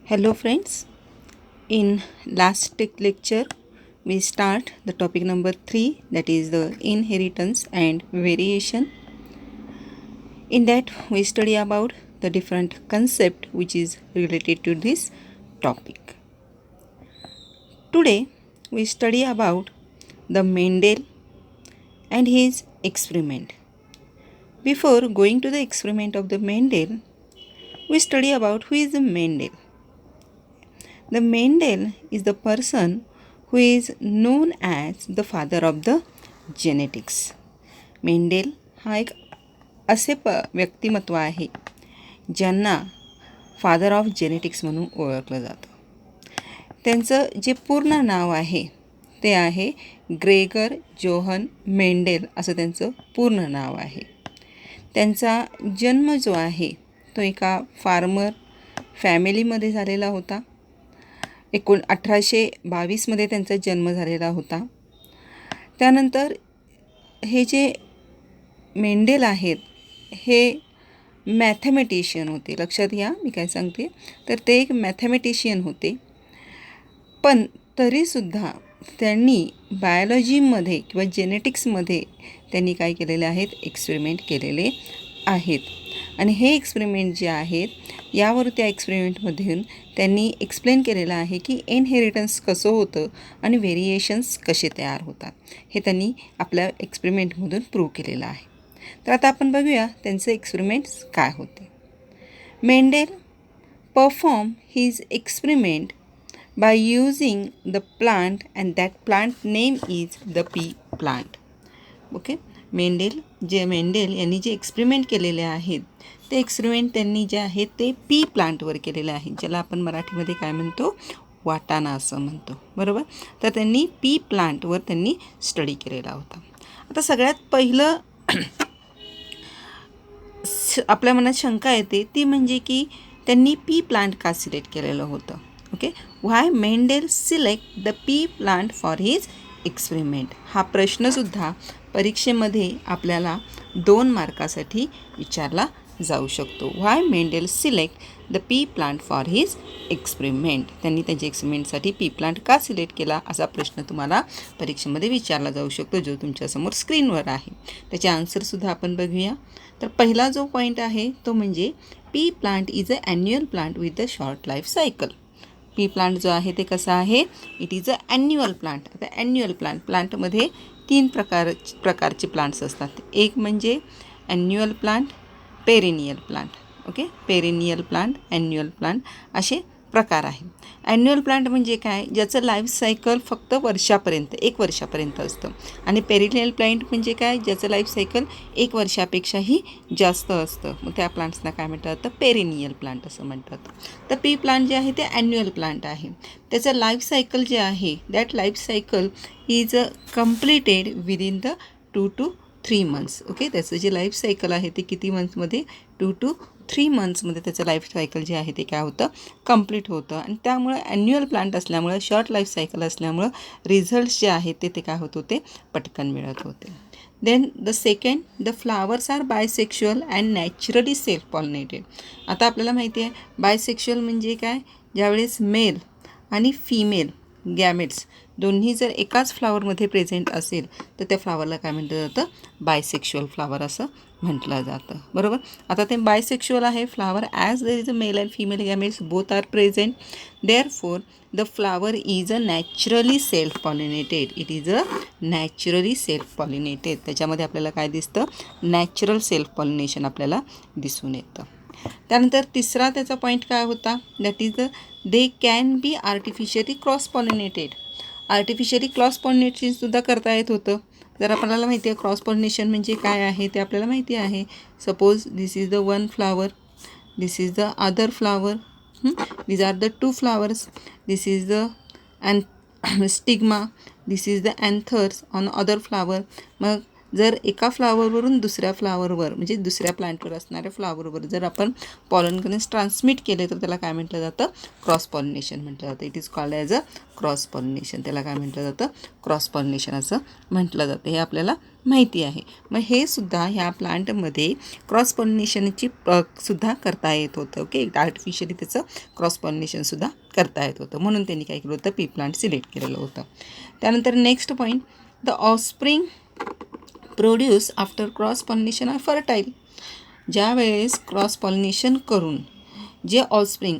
Hello friends, in last lecture we start the topic number 3, that is the inheritance and variation. In that we study about the different concept which is related to this topic. Today we study about the Mendel and his experiment. Before going to the experiment of the Mendel, we study about who is the Mendel. The Mendel is the person who is known as the father of the genetics. Mendel हा एक असे व्यक्तिमत्व आहे ज्यांना father of genetics म्हणून ओळखलं जातं. त्यांचं जे पूर्ण नाव आहे ते आहे ग्रेगर जोहन मेंडेल असं त्यांचं पूर्ण नाव आहे. त्यांचा जन्म जो आहे तो एका फार्मर फॅमिलीमध्ये झालेला होता. 1822मध्ये त्यांचा जन्म झालेला होता. त्यानंतर हे जे मेंडेल आहेत हे मॅथमॅटिशियन होते. लक्षात घ्या मी काय सांगते, तर ते एक मॅथमॅटिशियन होते. पण तरीसुद्धा त्यांनी बायोलॉजीमध्ये किंवा जेनेटिक्समध्ये त्यांनी काय केलेले आहेत, एक्सपेरिमेंट केलेले आहेत. आणि हे एक्सपेरिमेंट जे आहेत यावर त्या एक्सपेरिमेंटमधून त्यांनी एक्सप्लेन केलेलं आहे की इनहेरिटन्स कसं होतं आणि व्हेरिएशन्स कसे तयार होतात, हे त्यांनी आपल्या एक्सपेरिमेंटमधून प्रूव्ह केलेलं आहे. तर आता आपण बघूया त्यांचे एक्सपेरिमेंट्स काय होते. Mendel perform his experiment by using the plant and that plant name is the pea plant. Okay, Mendel यांनी जे एक्सपेरिमेंट केलेले आहेत ते एक्सपेरिमेंट त्यांनी जे आहेत ते पी प्लांटवर केलेले आहेत, ज्याला आपण मराठीमध्ये काय म्हणतो, वाटाणा असं म्हणतो, बरोबर. तर त्यांनी पी प्लांटवर त्यांनी स्टडी केलेला होता. आता सगळ्यात पहिलं आपल्या मनात शंका येते ती म्हणजे की त्यांनी पी प्लांट का सिलेक्ट केलेलं होतं. Okay, why Mendel select the pea plant for his experiment, हा प्रश्नसुद्धा परीक्षेमध्ये आपल्याला 2 मार्कासाठी विचारला जाऊ शकतो. Why Mendel select the pea plant for his experiment, त्यांनी त्यांच्या एक्सपेरिमेंटसाठी पी प्लांट का सिलेक्ट केला असा प्रश्न तुम्हाला परीक्षेमध्ये विचारला जाऊ शकतो, जो तुमच्यासमोर स्क्रीनवर आहे. त्याचे आन्सरसुद्धा आपण बघूया. तर पहिला जो पॉईंट आहे तो म्हणजे pea plant is a annual plant with a short life cycle. Pea plant जो आहे ते कसं आहे, it is a annual plant. आता ॲन्युअल प्लांटमध्ये 3 प्रकारचे प्लांट्स असतात. एक म्हणजे annual plant, perennial plant. Okay, perennial plant, annual plant असे प्रकार आहे. ॲन्युअल प्लांट म्हणजे काय, ज्याचं लाईफ सायकल फक्त 1 वर्षापर्यंत असतं. आणि पेरिनियल प्लांट म्हणजे काय, ज्याचं लाईफ सायकल 1 वर्षापेक्षाही जास्त असतं. मग त्या प्लांट्सना काय म्हणतात, तर पेरिनियल प्लांट असं म्हणतात. तर पी प्लांट जे आहे ते ॲन्युअल प्लांट आहे. त्याचं लाईफ सायकल जे आहे that life cycle is completed within the 2 to 3 months. Okay, त्याचं जे लाईफ सायकल आहे ते किती मंथमध्ये, 2 to 3 monthsमध्ये त्याचं लाईफ सायकल जे आहे ते काय होतं, कंप्लीट होतं. आणि त्यामुळं ॲन्युअल प्लांट असल्यामुळं, शॉर्ट लाईफ सायकल असल्यामुळं रिझल्ट्स जे आहेत ते काय होत होते, पटकन मिळत होते. Then the second, the flowers are bisexual and naturally self pollinated. आता आपल्याला माहिती आहे बायसेक्शुअल म्हणजे काय, ज्यावेळेस मेल आणि फिमेल गॅमेट्स दोन्ही जर एकाच फ्लावरमध्ये प्रेझेंट असेल तर त्या फ्लावरला काय म्हटलं जातं, बायसेक्शुअल फ्लावर असं म्हटलं जातं, बरोबर. आता ते बायसेक्शुअल आहे flower, as there is a male and female gametes both are present, therefore the flower is a naturally self pollinated. It is a naturally self pollinated. त्याच्यामध्ये आपल्याला काय दिसतं, नॅचरल सेल्फ पॉलिनेशन आपल्याला दिसून येतं. त्यानंतर तिसरा त्याचा पॉईंट काय होता, that is they can be artificially cross pollinated. Artificially cross पॉलिनेशनसुद्धा करता येत होतं. जर आपल्याला माहिती आहे क्रॉस पॉलिनेशन म्हणजे काय आहे ते आपल्याला माहिती आहे. Suppose this is the 1 flower, this is the other flower, these are the 2 flowers, this is the stigma, this is the anthers on other flower. मग जर एका फ्लावरवरून दुसऱ्या फ्लावरवर म्हणजे दुसऱ्या प्लांटवर असणाऱ्या फ्लावरवर जर आपण पॉलन ट्रान्समिट केले तर त्याला काय म्हटलं जातं, क्रॉस पॉलिनेशन म्हटलं जातं. It is called as a cross pollination. त्याला काय म्हटलं जातं, क्रॉस पॉलिनेशन असं म्हटलं जातं. हे आपल्याला माहिती आहे. मग हे सुद्धा ह्या प्लांटमध्ये क्रॉस पॉलिनेशनची सुद्धा करता येत होतं. ओके, आर्टिफिशियली त्याचं क्रॉस पॉलिनेशनसुद्धा करता येत होतं. म्हणून त्यांनी काय केलं होतं, पी प्लांट सिलेक्ट केलेलं होतं. त्यानंतर next point, the offspring produce after cross pollination are fertile. ज्या वेळेस क्रॉस पॉलिनेशन करून जे ऑफस्प्रिंग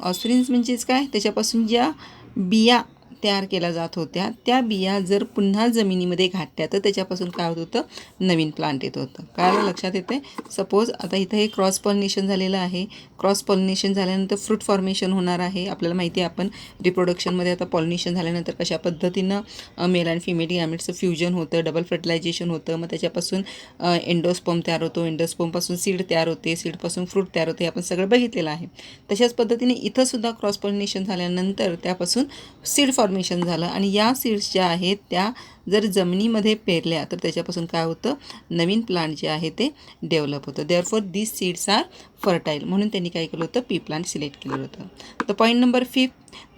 म्हणजेच काय, त्याच्यापासून ज्या बिया तयार केल्या जात होत्या त्या बिया जर पुन्हा जमिनीमध्ये घातल्या तर त्याच्यापासून काय होत होतं, नवीन प्लांट येत होतं. काय लक्षात येते, सपोज आता इथं हे क्रॉस पॉलिनेशन झालेलं आहे. क्रॉस पॉलिनेशन झाल्यानंतर फ्रूट फॉर्मेशन होणार आहे. आपल्याला माहिती आहे आपण रिप्रोडक्शनमध्ये आता पॉलिनेशन झाल्यानंतर कशा पद्धतीनं मेल अँड फिमेल गॅमेट्सचं फ्युजन होतं, डबल फर्टिलायझेशन होतं. मग त्याच्यापासून एंडोस्पर्म तयार होतो, एंडोस्पर्मपासून सीड तयार होते, सीडपासून फ्रूट तयार होते. आपण सगळं बघितलेलं आहे. तशाच पद्धतीने इथंसुद्धा क्रॉस पॉलिनेशन झाल्यानंतर त्यापासून सीड फॉर्मेशन झालं आणि या सीड्स ज्या आहेत त्या जर जमिनीमध्ये पेरल्या तर त्याच्यापासून काय होतं, नवीन प्लांट जे आहे ते डेव्हलप होतं. देअरफॉर दिस सीड्स आर फर्टाईल. म्हणून त्यांनी काय केलं होतं, पी प्लांट सिलेक्ट केलं होतं. तर point number 5,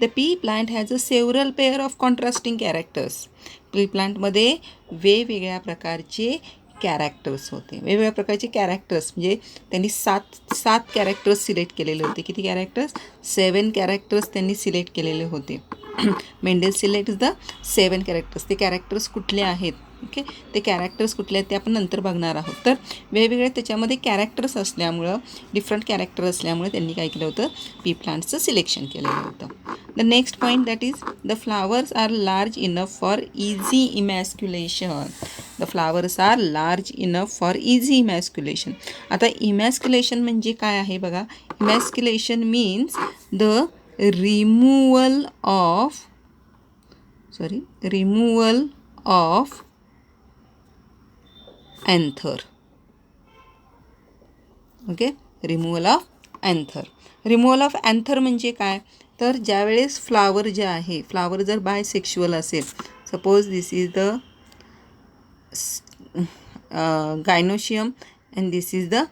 the pea plant has a several pair of contrasting characters. P प्लांटमध्ये वेगवेगळ्या प्रकारचे कॅरेक्टर्स होते. वेगवेगळ्या प्रकारचे कॅरेक्टर्स म्हणजे त्यांनी सात कॅरेक्टर्स सिलेक्ट केलेले होते. किती कॅरेक्टर्स, 7 कॅरेक्टर्स त्यांनी सिलेक्ट केलेले होते. Mendel select the 7 characters. ते कॅरेक्टर्स कुठले आहेत, ओके, ते कॅरेक्टर्स कुठले आहेत ते आपण नंतर बघणार आहोत. तर वेगवेगळे त्याच्यामध्ये कॅरेक्टर्स असल्यामुळं, डिफरंट कॅरेक्टर असल्यामुळे त्यांनी काय केलं होतं, पी प्लांट्सचं सिलेक्शन केलेलं होतं. The next point that is the flowers are large enough for easy emasculation. The flowers are large enough for easy emasculation. आता इमॅस्क्युलेशन म्हणजे काय आहे बघा. Emasculation means the removal of anther. Okay, removal of anther. Removal of anther म्हणजे काय, तर ज्यावेळेस flower जे आहे, फ्लावर जर बायसेक्शुअल असेल, suppose this is the gynoecium and this is the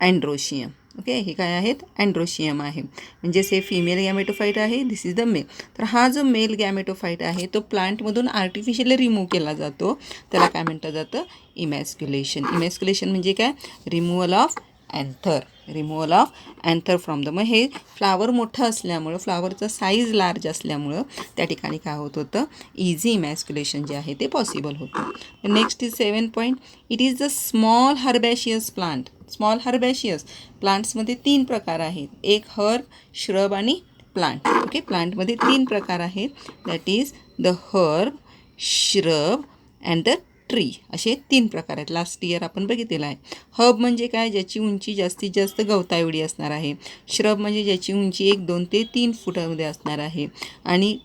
androecium. Okay, हे काय आहेत, अँड्रोशियम आहे. म्हणजेच हे फिमेल गॅमेटोफाईट आहे, दिस इज द मेल. तर हा जो मेल गॅमेटोफाईट आहे तो प्लांटमधून आर्टिफिशियली रिमूव्ह केला जातो. त्याला काय म्हटलं जातं, इमॅस्क्युलेशन. इमॅस्क्युलेशन म्हणजे काय, removal of anther. Removal of anther from the. मग हे फ्लावर मोठं असल्यामुळं, फ्लावरचं साईज लार्ज असल्यामुळं त्या ठिकाणी काय होत होतं, इझी इमॅस्क्युलेशन जे आहे ते पॉसिबल होतं. Next is 7 point, it is the small herbaceous plant. Small herbaceous प्लांट्समध्ये 3 प्रकार आहेत, एक हर्ब, श्रब आणि प्लांट. ओके, प्लांटमध्ये 3 प्रकार आहेत, that is the herb, shrub and the tree. असे 3 प्रकार आहेत. लास्ट इयर आपण बघितलेलं आहे. हर्ब म्हणजे काय, ज्याची उंची जास्तीत जास्त गवता एवढी असणार आहे. श्रब म्हणजे ज्याची उंची 1, 2 ते 3 फुटामध्ये असणार आहे. आणि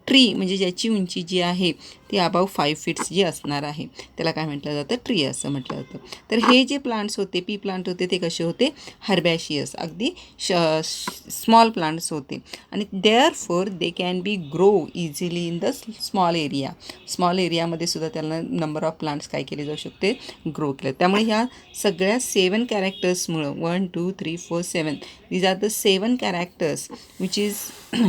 ट्री म्हणजे ज्याची उंची जी आहे ती अबाव 5 फीट्स जी असणार आहे, त्याला काय म्हटलं जातं, ट्री असं म्हटलं जातं. तर हे जे प्लांट्स होते, पी प्लांट होते, ते कसे होते, हर्बॅशियस, अगदी स्मॉल प्लांट्स होते. आणि therefore they can B grow easily in the small area. Small एरियामध्ये सुद्धा त्यांना नंबर ऑफ प्लांट्स काय केले जाऊ शकते, ग्रो केले. त्यामुळे ह्या सगळ्या 7 कॅरेक्टर्समुळं, 1 2 3 4 7, these are the 7 characters which is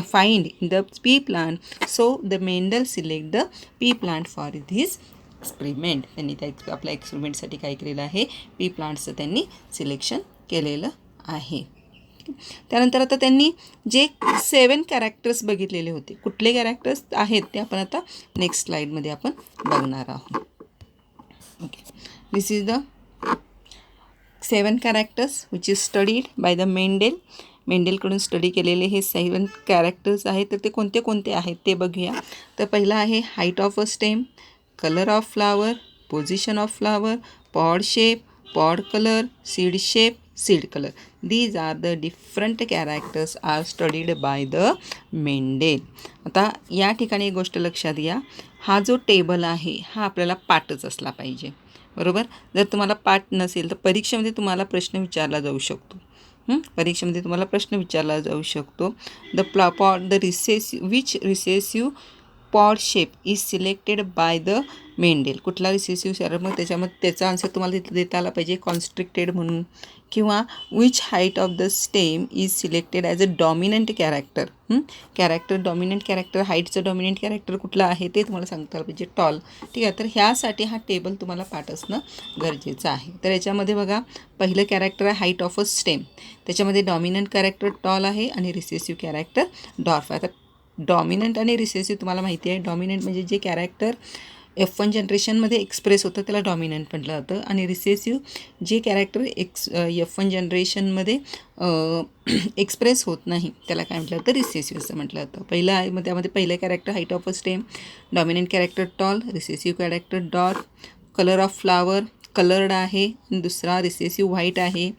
find in the pea plant. So the Mendel select the pea plant for this experiment. त्यांनी त्या आपल्या एक्सपेरिमेंटसाठी काय केलेलं आहे, पी प्लांट्सचं त्यांनी सिलेक्शन केलेलं आहे. त्यानंतर आता त्यांनी जे 7 कॅरेक्टर्स बघितलेले होते, कुठले कॅरेक्टर्स आहेत ते आपण आता नेक्स्ट स्लाईडमध्ये आपण बघणार आहोत. Okay, this is the 7 characters which is studied by the Mendel. मेंडेलकडून स्टडी केलेले हे 7 कॅरेक्टर्स आहेत. तर ते कोणते कोणते आहेत ते बघूया. तर पहिला आहे height of a stem, colour of flower, position of flower, pod shape, pod colour, seed shape, seed colour. These are the different characters are studied by the Mendel. आता या ठिकाणी एक गोष्ट लक्षात घ्या, हा जो टेबल आहे हा आपल्याला पाठच असला पाहिजे, बरोबर. जर तुम्हाला पाठ नसेल तर परीक्षेमध्ये तुम्हाला प्रश्न विचारला जाऊ शकतो. परीक्षेमध्ये तुम्हाला प्रश्न विचारला जाऊ शकतो. The pod the recessive which recessive pod shape is selected by the Mendel कुठला रिसेसिव्ह शेअर, मग त्याच्यामध्ये त्याचा आन्सर तुम्हाला तिथे देता आला पाहिजे कॉन्स्ट्रिक्टेड म्हणून, किंवा which height of the stem is selected as a dominant character. Dominant character, हाईटचं डॉमिनंट कॅरेक्टर कुठलं आहे ते तुम्हाला सांगता आलं पाहिजे, टॉल. ठीक आहे, तर ह्यासाठी हा टेबल तुम्हाला पाठ असणं गरजेचं आहे. तर याच्यामध्ये बघा, पहिलं कॅरेक्टर आहे हाईट ऑफ अ स्टेम, त्याच्यामध्ये डॉमिनंट कॅरेक्टर टॉल आहे आणि रिसेसिव्ह कॅरेक्टर डॉर्फ आहे. आता डॉमिनंट आणि रिसेसिव्ह तुम्हाला माहिती आहे, डॉमिनंट म्हणजे जे कॅरेक्टर F1 जनरेशनमध्ये एक्सप्रेस होतं त्याला डॉमिनंट म्हटलं जातं, आणि रिसेसिव्ह जे कॅरेक्टर F1 जनरेशनमध्ये एक्सप्रेस होत नाही त्याला काय म्हटलं जातं, रिसेसिव्ह असं म्हटलं जातं. पहिलं आहे, मग त्यामध्ये पहिलं character height of a stem, dominant character tall, recessive character dwarf, colour of flower coloured आहे, दुसरा रिसेसिव्ह व्हाईट आहे,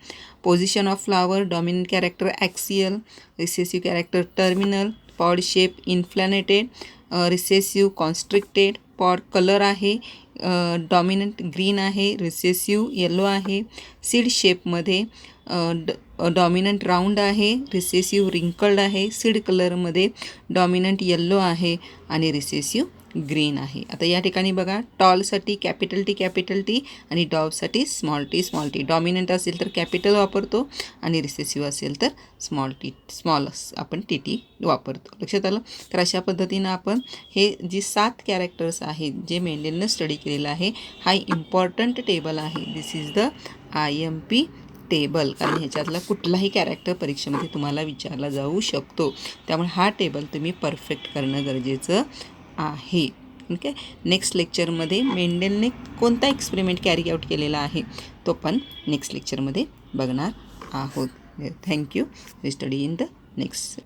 position of flower, dominant character axial, recessive character terminal, pod shape inflated, recessive constricted, pod colour आहे dominant green आहे, recessive yellow आहे, seed शेपमध्ये dominant round आहे, recessive wrinkled आहे, seed कलरमध्ये डॉमिनंट येल्लो आहे आणि रिसेसिव्ह ग्रीन आहे. आता या ठिकाणी बघा, टॉलसाठी कॅपिटल टी आणि डॉवसाठी स्मॉल टी. डॉमिनंट असेल तर कॅपिटल वापरतो आणि रिसेसिव्ह असेल तर स्मॉल आपण टी वापरतो. लक्षात आलं. तर अशा पद्धतीनं आपण हे जे 7 कॅरेक्टर्स आहेत जे मेंडेलनं स्टडी केलेलं आहे, हा इम्पॉर्टंट टेबल आहे. दिस इज द IMP टेबल, कारण ह्याच्यातला कुठलाही कॅरेक्टर परीक्षेमध्ये तुम्हाला विचारला जाऊ शकतो. त्यामुळे हा टेबल तुम्ही परफेक्ट करणं गरजेचं आहे. ओके, नेक्स्ट लेक्चरमध्ये मेंडेलने कोणता एक्सपेरिमेंट कॅरी आउट केलेला आहे तो पण नेक्स्ट लेक्चरमध्ये बघणार आहोत. Thank you. We study in the next